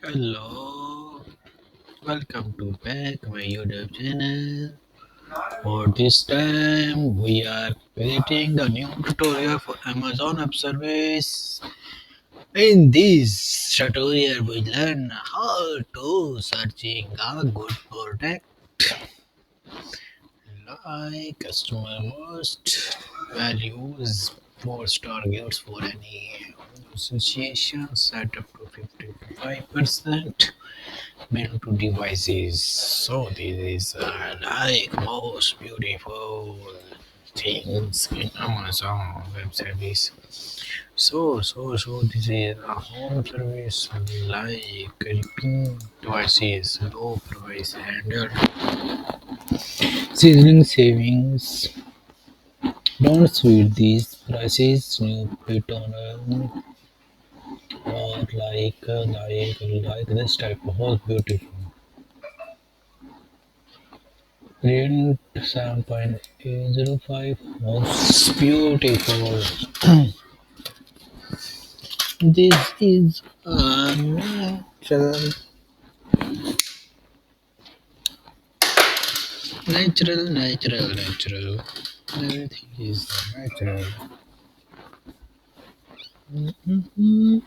Hello, welcome to back my YouTube channel. For this time, we are creating a new tutorial for Amazon Web Service. In this tutorial, we learn how to searching a good product like customer most values, 4-star gifts for any association, set up to 55%. Built to devices. So this is like most beautiful things in Amazon Web Service. So this is a home service like repeat devices, low price handle, seasoning savings. Don't sweet these prices. New put on or like this type of whole beautiful. Print 7.805 most beautiful. This is a natural. Everything is natural. Mhm.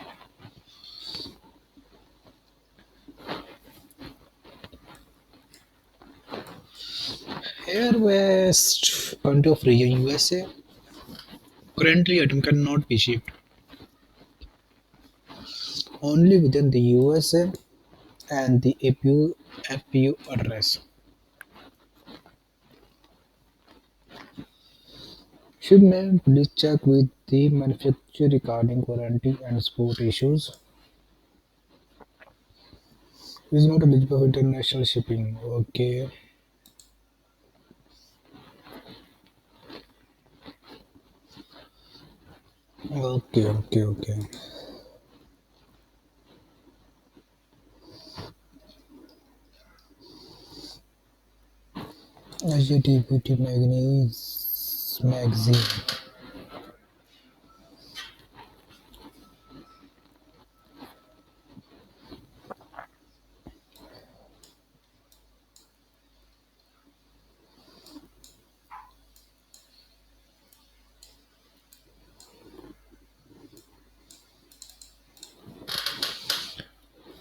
Air West, country of region USA. Currently, item cannot be shipped only within the USA and the FBU address. Shipment, please check with the manufacturer regarding warranty and export issues. Is not eligible for international shipping. Okay. Okay. HGTV magazine.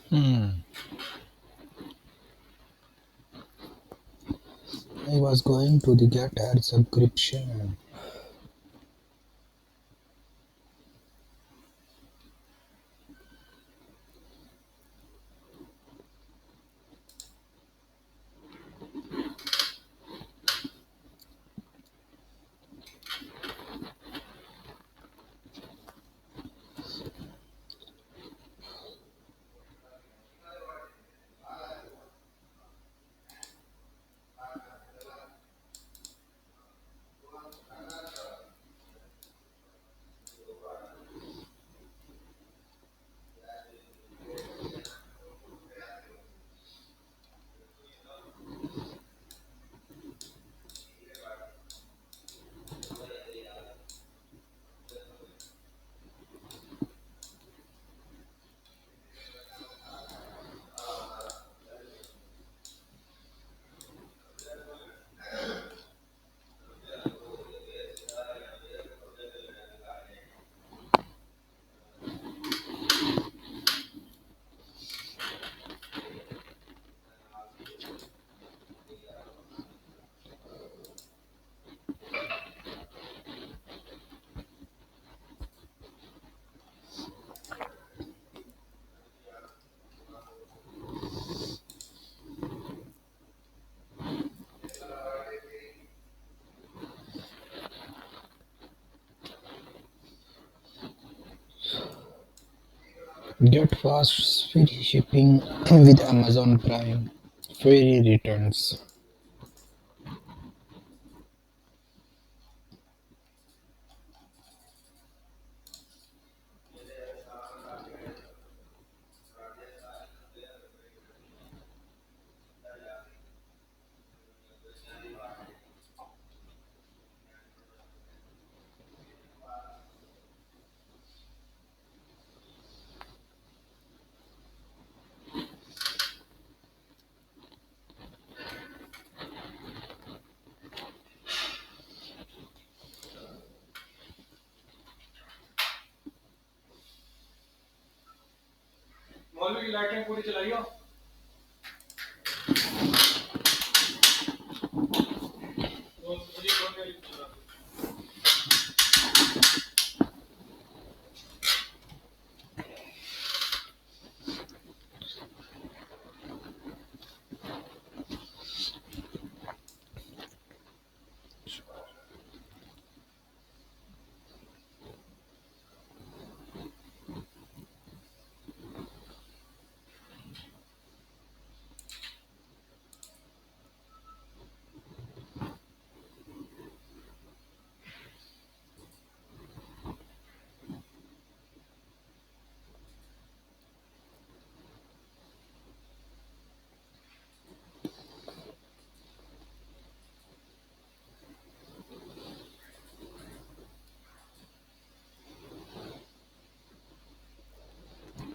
Hmm. I was going to the Get Air subscription. Get fast free shipping with Amazon Prime. Free returns.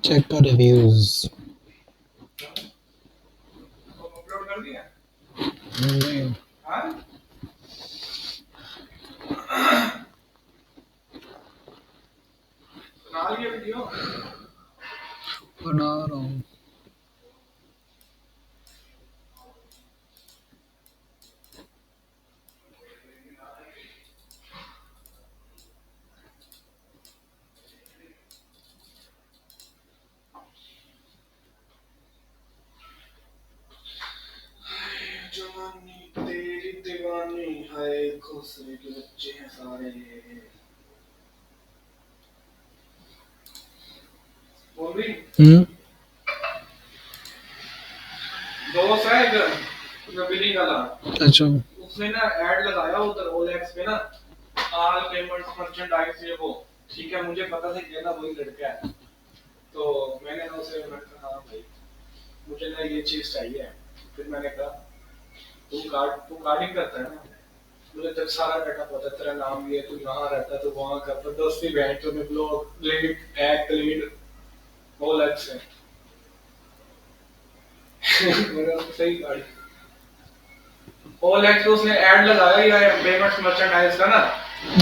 Check the reviews. नहीं, बना रहा हूँ। हम्म। अच्छा।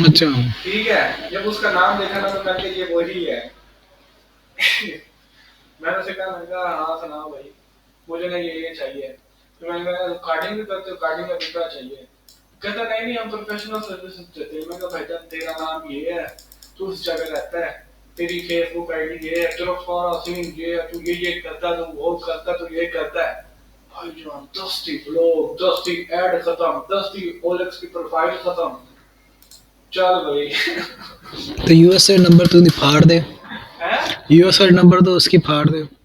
अच्छा। तो USA number तो नहीं फाड़ दे। यूएसए नंबर तो उसकी फाड़ दे।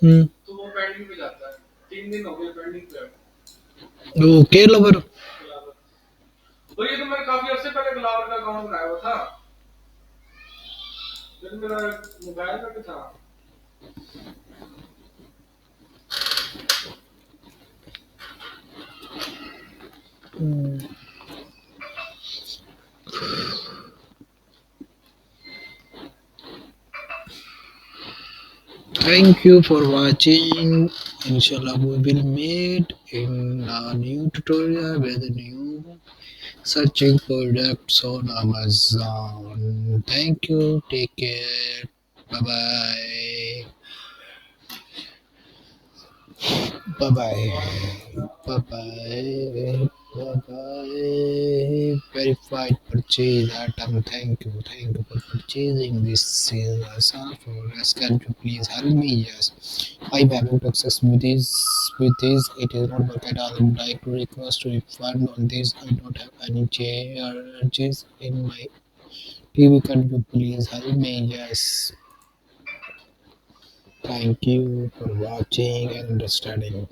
हम्म। Okay lover. Thank you for watching. Inshallah, we will meet in a new tutorial with new searching products on Amazon. Thank you. Take care. Bye bye. Bye bye. Bye bye. Bye bye. Verified purchase item. Thank you. Thank you for purchasing this for us. Can you please help me? Yes. I'm having success with this. It is not working. I would like to request to refund on this. I don't have any charges in my TV. Can you please help me? Yes. Thank you for watching and understanding.